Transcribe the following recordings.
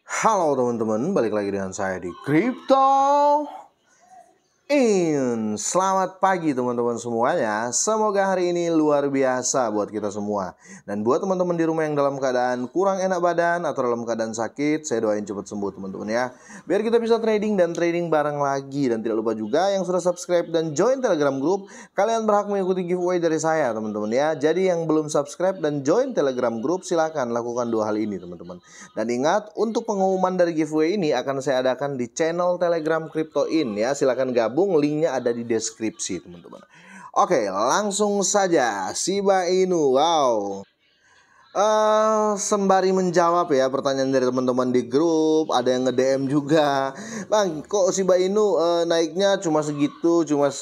Halo teman-teman, balik lagi dengan saya di Crypto In. Selamat pagi teman-teman semuanya. Semoga hari ini luar biasa buat kita semua. Dan buat teman-teman di rumah yang dalam keadaan kurang enak badan atau dalam keadaan sakit, saya doain cepat sembuh teman-teman ya. Biar kita bisa trading dan trading bareng lagi. Dan tidak lupa juga yang sudah subscribe dan join Telegram Group, kalian berhak mengikuti giveaway dari saya teman-teman ya. Jadi yang belum subscribe dan join Telegram Group, silahkan lakukan dua hal ini teman-teman. Dan ingat, untuk pengumuman dari giveaway ini akan saya adakan di channel Telegram Crypto In ya. Silahkan gabung. Linknya ada di deskripsi teman-teman. Oke, langsung saja Shiba Inu. Wow. Sembari menjawab ya pertanyaan dari teman-teman di grup, ada yang nge-DM juga, Bang, kok Shiba Inu naiknya cuma segitu, cuma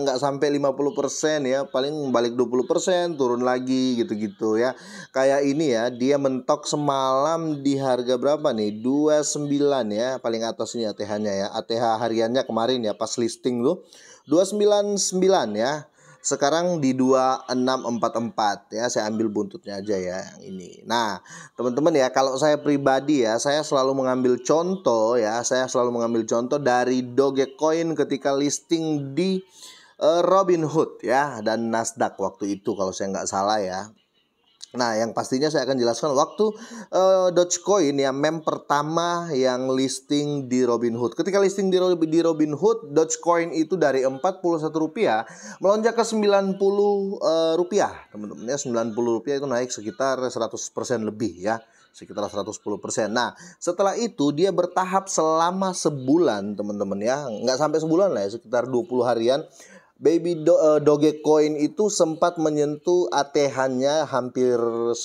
nggak sampai 50% ya, paling balik 20%, turun lagi gitu-gitu ya. Kayak ini ya, dia mentok semalam di harga berapa nih? 29 ya, paling atas ini ATH-nya ya. ATH hariannya kemarin ya pas listing tuh 299 ya. Sekarang di 2644 ya, saya ambil buntutnya aja ya yang ini. Nah, teman-teman ya, kalau saya pribadi ya, saya selalu mengambil contoh ya, dari Dogecoin ketika listing di Robinhood ya dan Nasdaq waktu itu kalau saya nggak salah ya. Nah, yang pastinya saya akan jelaskan waktu Dogecoin ya, meme pertama yang listing di Robinhood. Ketika listing di Robinhood, Dogecoin itu dari Rp41 melonjak ke Rp90 teman-teman ya. Rp90 itu naik sekitar 100% lebih ya, sekitar 110%. Nah, setelah itu dia bertahap selama sebulan teman-teman ya, nggak sampai sebulan lah ya, sekitar 20 harian. Dogecoin itu sempat menyentuh ATH-nya hampir 10.000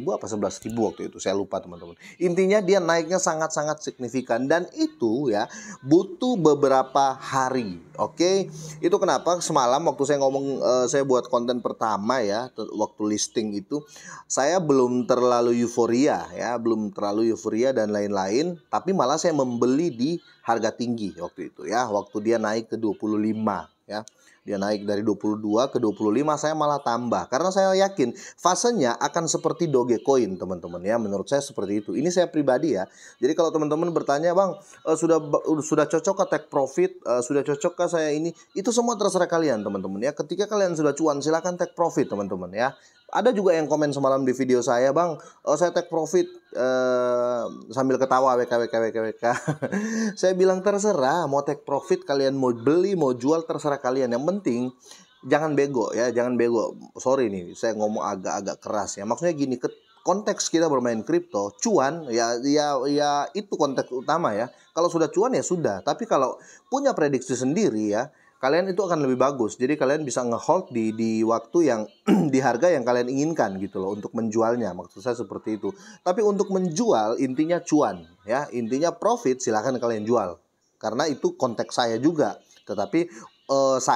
apa 11.000 waktu itu, saya lupa teman-teman. Intinya dia naiknya sangat-sangat signifikan dan itu ya butuh beberapa hari. Oke, itu kenapa semalam waktu saya ngomong, saya buat konten pertama ya, waktu listing itu saya belum terlalu euforia ya, dan lain-lain, tapi malah saya membeli di harga tinggi waktu itu ya, waktu dia naik ke 25 ya. Dia naik dari 22 ke 25, saya malah tambah. Karena saya yakin fasenya akan seperti Dogecoin teman-teman ya. Menurut saya seperti itu. Ini saya pribadi ya. Jadi kalau teman-teman bertanya, Bang, sudah cocok ke take profit? Sudah cocok ke saya ini? Itu semua terserah kalian teman-teman ya. Ketika kalian sudah cuan, silahkan take profit teman-teman ya. Ada juga yang komen semalam di video saya, Bang, saya take profit sambil ketawa WK. Saya bilang terserah, mau take profit kalian, mau beli, mau jual, terserah kalian. Yang penting jangan bego ya, jangan bego. Sorry nih, saya ngomong agak-agak keras ya. Maksudnya gini, konteks kita bermain kripto, cuan ya itu konteks utama ya. Kalau sudah cuan ya sudah, tapi kalau punya prediksi sendiri ya, kalian itu akan lebih bagus. Jadi kalian bisa ngehold di waktu yang di harga yang kalian inginkan gitu loh untuk menjualnya. Maksud saya seperti itu. Tapi untuk menjual intinya cuan ya, intinya profit, silahkan kalian jual. Karena itu konteks saya juga. Tetapi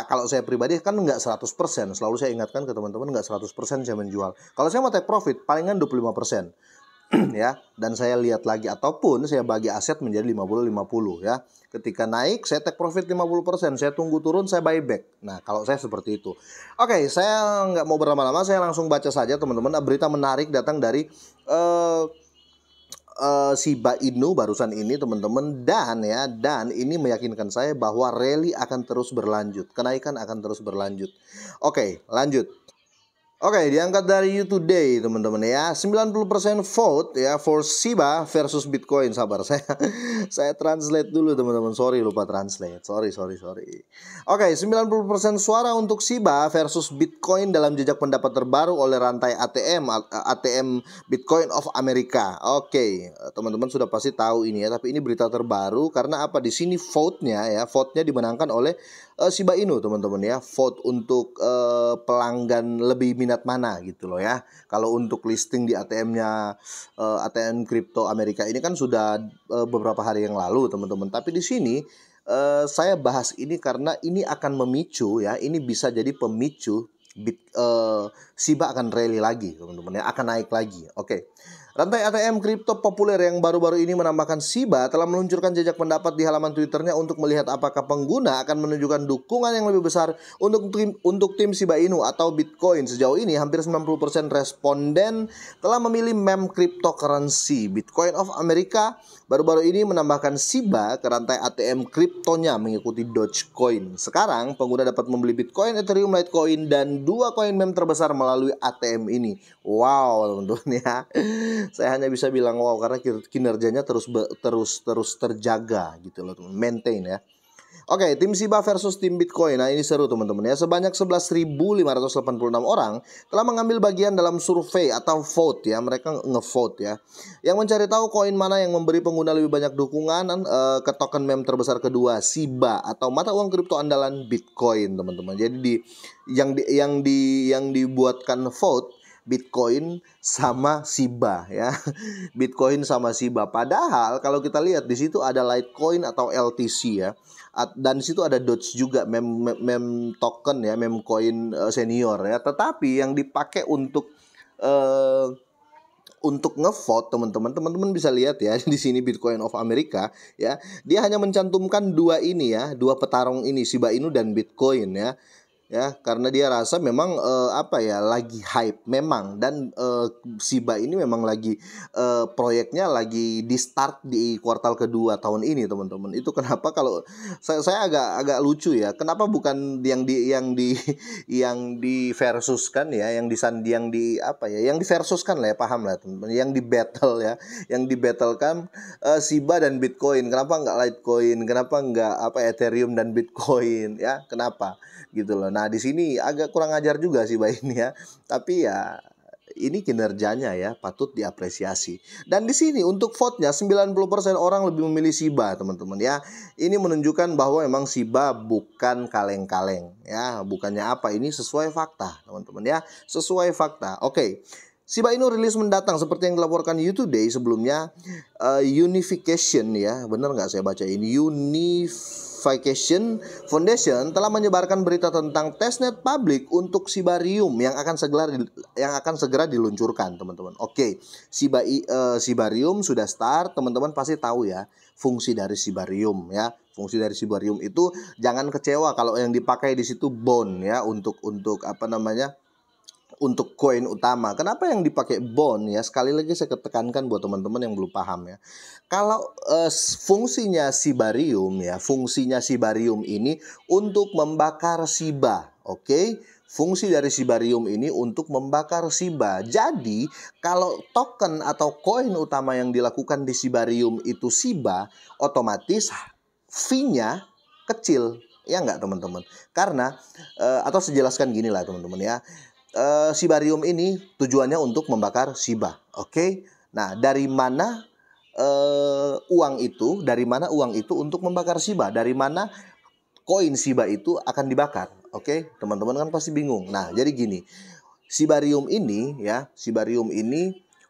kalau saya pribadi kan nggak 100%. Selalu saya ingatkan ke teman-teman, nggak 100% saya menjual. Kalau saya mau take profit palingan 25%. Ya, dan saya lihat lagi ataupun saya bagi aset menjadi 50-50 ya. Ketika naik saya take profit 50%, saya tunggu turun saya buy back. Nah, kalau saya seperti itu. Oke, saya nggak mau berlama-lama, saya langsung baca saja teman-teman. Berita menarik datang dari Shiba Inu barusan ini teman-teman, dan ini meyakinkan saya bahwa rally akan terus berlanjut, kenaikan akan terus berlanjut. Oke, lanjut. Oke, diangkat dari You Today teman-teman ya. 90% vote ya for Shiba versus Bitcoin. Sabar, saya translate dulu teman-teman. Sorry, lupa translate. Sorry. Oke, 90% suara untuk Shiba versus Bitcoin dalam jejak pendapat terbaru oleh rantai ATM Bitcoin of America. Oke, teman-teman sudah pasti tahu ini ya, tapi ini berita terbaru karena apa? Di sini vote-nya dimenangkan oleh Shiba Inu teman-teman ya. Vote untuk pelanggan lebih minat mana gitu loh ya. Kalau untuk listing di ATM-nya ATM Crypto Amerika ini kan sudah beberapa hari yang lalu teman-teman. Tapi di sini saya bahas ini karena ini akan memicu ya. Ini bisa jadi pemicu Shiba akan rally lagi teman-teman ya, akan naik lagi. Oke. Rantai ATM kripto populer yang baru-baru ini menambahkan Shiba telah meluncurkan jejak pendapat di halaman Twitternya untuk melihat apakah pengguna akan menunjukkan dukungan yang lebih besar untuk tim Shiba Inu atau Bitcoin. Sejauh ini hampir 90% responden telah memilih meme cryptocurrency. Bitcoin of America baru-baru ini menambahkan Shiba ke rantai ATM kriptonya mengikuti Dogecoin. Sekarang pengguna dapat membeli Bitcoin, Ethereum, Litecoin, dan 2 koin meme terbesar melalui ATM ini. Wow, teman-teman ya. Saya hanya bisa bilang wow karena kinerjanya terus terjaga gitu loh, teman. Maintain ya. Oke, tim Shiba versus tim Bitcoin. Nah, ini seru teman-teman ya. Sebanyak 11.586 orang telah mengambil bagian dalam survei atau vote ya. Mereka ngevote ya. Yang mencari tahu koin mana yang memberi pengguna lebih banyak dukungan ke token meme terbesar kedua, Shiba atau mata uang kripto andalan Bitcoin, teman-teman. Jadi yang dibuatkan vote Bitcoin sama Shiba ya. Bitcoin sama Shiba. Padahal kalau kita lihat di situ ada Litecoin atau LTC ya. Dan di situ ada Doge juga, meme token ya, meme coin senior ya. Tetapi yang dipakai untuk ngevote teman-teman bisa lihat ya di sini Bitcoin of America ya. Dia hanya mencantumkan dua petarung ini, Shiba Inu dan Bitcoin ya. Ya, karena dia rasa memang lagi hype memang, dan Shiba ini memang lagi proyeknya lagi di start di kuartal kedua tahun ini, teman-teman. Itu kenapa kalau saya agak lucu ya. Kenapa bukan yang di versuskan ya, yang di versuskan lah ya, paham lah teman-teman. Yang di battle ya, yang di battlekan Shiba dan Bitcoin. Kenapa nggak Litecoin? Kenapa nggak Ethereum dan Bitcoin ya? Kenapa? Gitu loh. Nah, di sini agak kurang ajar juga sih Mbak ini ya. Tapi ya ini kinerjanya ya patut diapresiasi. Dan di sini untuk vote-nya 90% orang lebih memilih Shiba, teman-teman ya. Ini menunjukkan bahwa memang Shiba bukan kaleng-kaleng ya. Bukannya apa, ini sesuai fakta, teman-teman ya. Sesuai fakta. Oke. Shiba Inu rilis mendatang seperti yang dilaporkan You Today sebelumnya. Unification ya, benar nggak saya baca ini? Unification Foundation telah menyebarkan berita tentang testnet publik untuk Shibarium yang akan segera diluncurkan, teman-teman. Oke, Shibarium sudah start, teman-teman pasti tahu ya fungsi dari Shibarium ya. Fungsi dari Shibarium itu jangan kecewa kalau yang dipakai di situ bond ya, untuk untuk koin utama. Kenapa yang dipakai bond ya? Sekali lagi saya tekankan buat teman-teman yang belum paham ya. Kalau fungsinya Shibarium ya, fungsinya Shibarium ini untuk membakar Shiba, oke? Fungsi dari Shibarium ini untuk membakar Shiba. Jadi kalau token atau koin utama yang dilakukan di Shibarium itu Shiba, otomatis fee-nya kecil, ya nggak teman-teman? Karena atau sejelaskan gini lah teman-teman ya. Shibarium ini tujuannya untuk membakar Shiba, oke? Nah, dari mana uang itu? Dari mana uang itu untuk membakar Shiba? Dari mana koin Shiba itu akan dibakar? Oke, teman-teman kan pasti bingung. Nah, jadi gini, Shibarium ini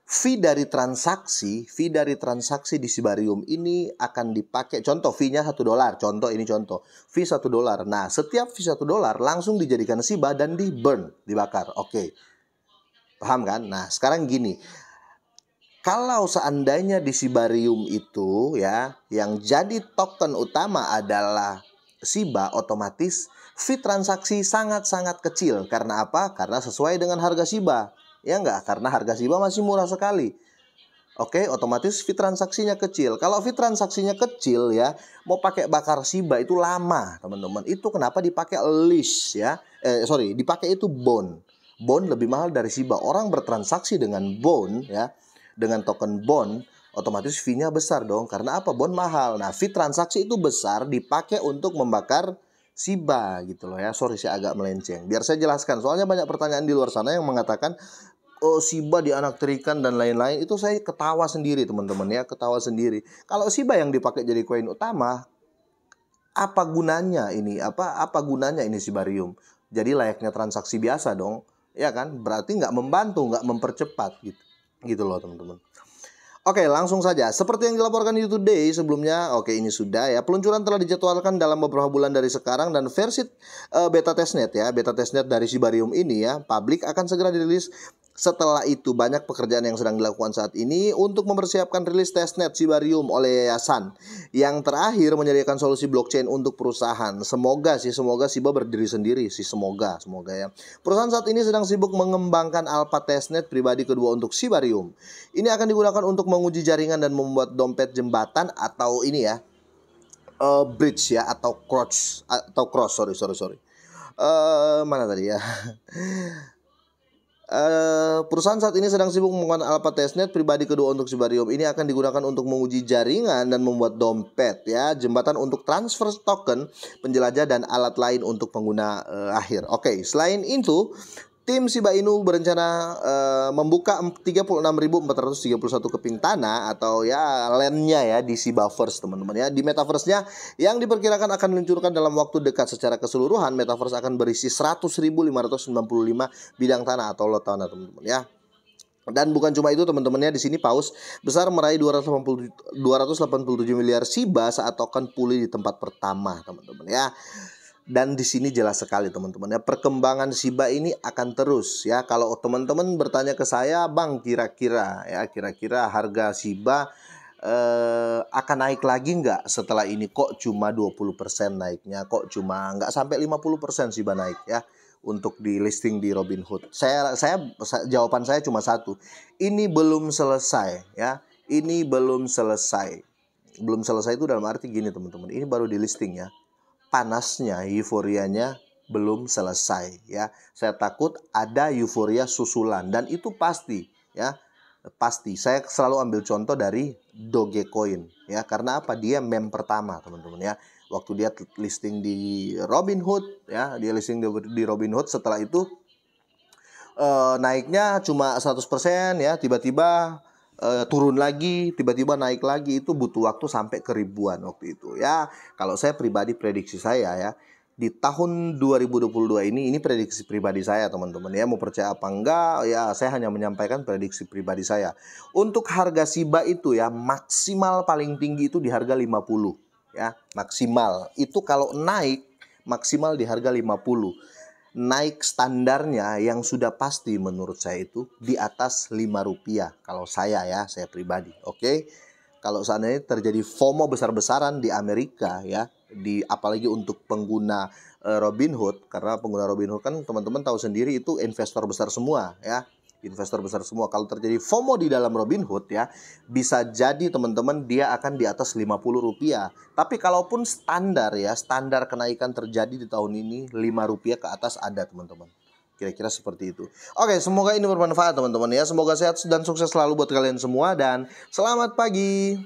fee dari transaksi di Shibarium ini akan dipakai. Contoh fee-nya $1. Contoh fee $1. Nah, setiap fee $1 langsung dijadikan Shiba dan dibakar. Oke. Paham kan? Nah, sekarang gini. Kalau seandainya di Shibarium itu ya, yang jadi token utama adalah Shiba, otomatis fee transaksi sangat-sangat kecil. Karena apa? Karena sesuai dengan harga Shiba. Ya enggak, karena harga Shiba masih murah sekali. Oke, otomatis fee transaksinya kecil. Kalau fee transaksinya kecil ya, mau pakai bakar Shiba itu lama, teman-teman. Itu kenapa dipakai leash ya. Dipakai itu bond. Bond lebih mahal dari Shiba. Orang bertransaksi dengan bond ya, dengan token bond, otomatis fee-nya besar dong. Karena apa? Bond mahal. Nah, fee transaksi itu besar dipakai untuk membakar Shiba gitu loh ya. Sorry saya agak melenceng. Biar saya jelaskan. Soalnya banyak pertanyaan di luar sana yang mengatakan Shiba dianakterikan dan lain-lain. Itu saya ketawa sendiri teman-teman ya. Ketawa sendiri. Kalau Shiba yang dipakai jadi koin utama, apa gunanya ini? Apa gunanya ini Shibarium? Jadi layaknya transaksi biasa dong. Ya kan? Berarti nggak membantu, nggak mempercepat gitu. Gitu loh teman-teman. Oke, langsung saja. Seperti yang dilaporkan You Today sebelumnya, oke ini sudah ya. Peluncuran telah dijadwalkan dalam beberapa bulan dari sekarang dan versi beta testnet ya. Beta testnet dari Shibarium ini ya, publik akan segera dirilis Setelah itu banyak pekerjaan yang sedang dilakukan saat ini untuk mempersiapkan rilis testnet Shibarium oleh yayasan. Yang terakhir menyediakan solusi blockchain untuk perusahaan. Semoga Shiba berdiri sendiri sih, semoga ya. Perusahaan saat ini sedang sibuk mengembangkan alpha testnet pribadi kedua untuk Shibarium. Ini akan digunakan untuk menguji jaringan dan membuat dompet jembatan atau ini ya, bridge ya, atau cross, sorry. Mana tadi ya? Perusahaan saat ini sedang sibuk menggunakan alpha testnet pribadi kedua untuk Shibarium. Ini akan digunakan untuk menguji jaringan dan membuat dompet ya, jembatan untuk transfer token, penjelajah dan alat lain untuk pengguna akhir. Oke, selain itu tim Shiba Inu berencana membuka 36.431 keping tanah atau ya landnya ya di Shibaverse teman-teman ya. Di Metaverse-nya yang diperkirakan akan diluncurkan dalam waktu dekat. Secara keseluruhan Metaverse akan berisi 100.595 bidang tanah atau lot tanah teman-teman ya. Dan bukan cuma itu teman-teman ya, di sini Paus besar meraih 287 miliar Shiba saat token pulih di tempat pertama teman-teman ya. Dan di sini jelas sekali teman-teman ya, perkembangan Shiba ini akan terus ya. Kalau teman-teman bertanya ke saya, Bang, kira-kira harga Shiba akan naik lagi nggak setelah ini? Kok cuma 20% naiknya? Kok cuma nggak sampai 50% Shiba naik ya untuk di listing di Robinhood? Jawaban saya cuma satu. Ini belum selesai ya. Ini belum selesai. Belum selesai itu dalam arti gini teman-teman. Ini baru di listing ya. Panasnya, euforianya belum selesai ya. Saya takut ada euforia susulan dan itu pasti ya. Pasti. Saya selalu ambil contoh dari Dogecoin ya. Karena apa? Dia meme pertama teman-teman ya. Waktu dia listing di Robinhood ya, dia listing di Robinhood, setelah itu naiknya cuma 100% ya, tiba-tiba turun lagi, tiba-tiba naik lagi. Itu butuh waktu sampai ke ribuan waktu itu ya. Kalau saya pribadi, prediksi saya ya, di tahun 2022 ini prediksi pribadi saya teman-teman ya. Mau percaya apa enggak ya, saya hanya menyampaikan prediksi pribadi saya. Untuk harga Shiba itu ya, maksimal paling tinggi itu di harga 50 ya, maksimal. Itu kalau naik maksimal di harga 50. Naik standarnya yang sudah pasti menurut saya itu di atas Rp5 kalau saya ya, saya pribadi. Oke. Kalau seandainya terjadi FOMO besar-besaran di Amerika ya, apalagi untuk pengguna Robinhood, karena pengguna Robinhood kan teman-teman tahu sendiri itu investor besar semua ya. Investor besar semua. Kalau terjadi FOMO di dalam Robinhood ya, bisa jadi teman-teman dia akan di atas Rp50. Tapi kalaupun standar ya, standar kenaikan terjadi di tahun ini Rp5 ke atas ada teman-teman. Kira-kira seperti itu. Oke, semoga ini bermanfaat teman-teman ya. Semoga sehat dan sukses selalu buat kalian semua dan selamat pagi.